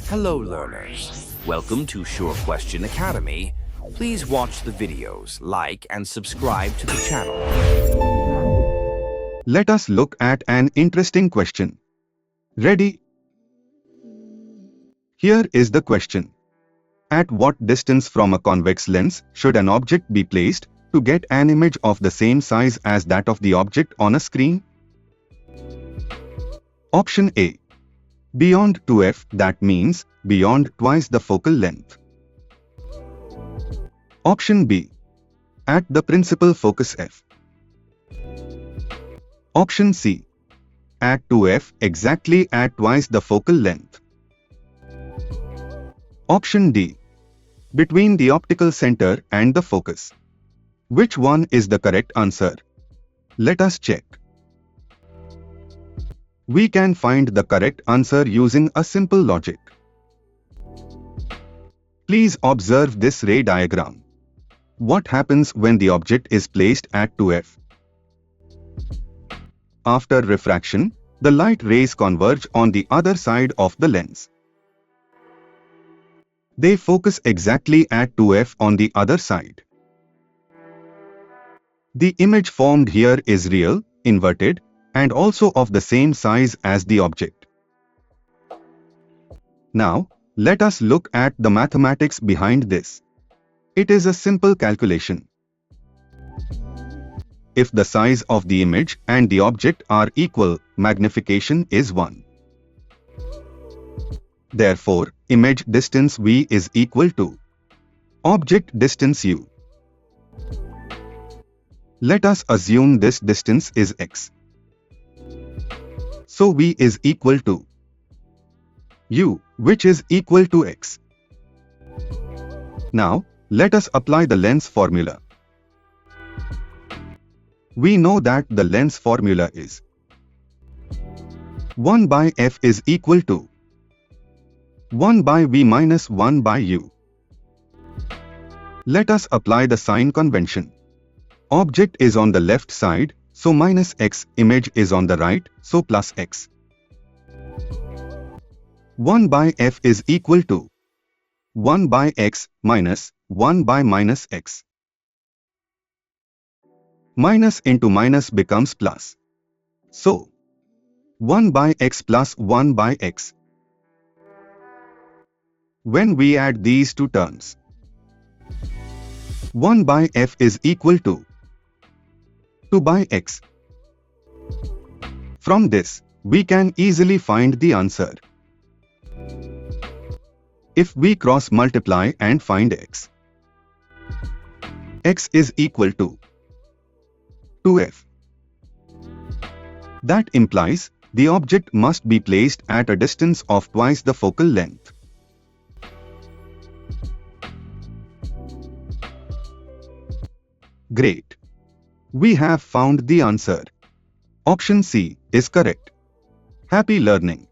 Hello learners, welcome to Sure Question Academy. Please watch the videos, like and subscribe to the channel. Let us look at an interesting question. Ready? Here is the question. At what distance from a convex lens should an object be placed to get an image of the same size as that of the object on a screen? Option A. Beyond 2f, that means beyond twice the focal length. Option B. At the principal focus f. Option C. At 2f, exactly at twice the focal length. Option D. Between the optical center and the focus. Which one is the correct answer? Let us check. We can find the correct answer using a simple logic. Please observe this ray diagram. What happens when the object is placed at 2f? After refraction, the light rays converge on the other side of the lens. They focus exactly at 2f on the other side. The image formed here is real, inverted, and also of the same size as the object. Now, let us look at the mathematics behind this. It is a simple calculation. If the size of the image and the object are equal, magnification is 1. Therefore, image distance v is equal to object distance u. Let us assume this distance is x. So v is equal to u, which is equal to x. Now, let us apply the lens formula. We know that the lens formula is 1 by f is equal to 1 by v minus 1 by u. Let us apply the sign convention. Object is on the left side, so minus x, image is on the right, so plus x. 1 by f is equal to 1 by x minus 1 by minus x. Minus into minus becomes plus. So, 1 by x plus 1 by x. When we add these two terms, 1 by f is equal to 2 by x. From this, we can easily find the answer. If we cross multiply and find x, x is equal to 2f. That implies the object must be placed at a distance of twice the focal length. Great! We have found the answer. Option C is correct. Happy learning!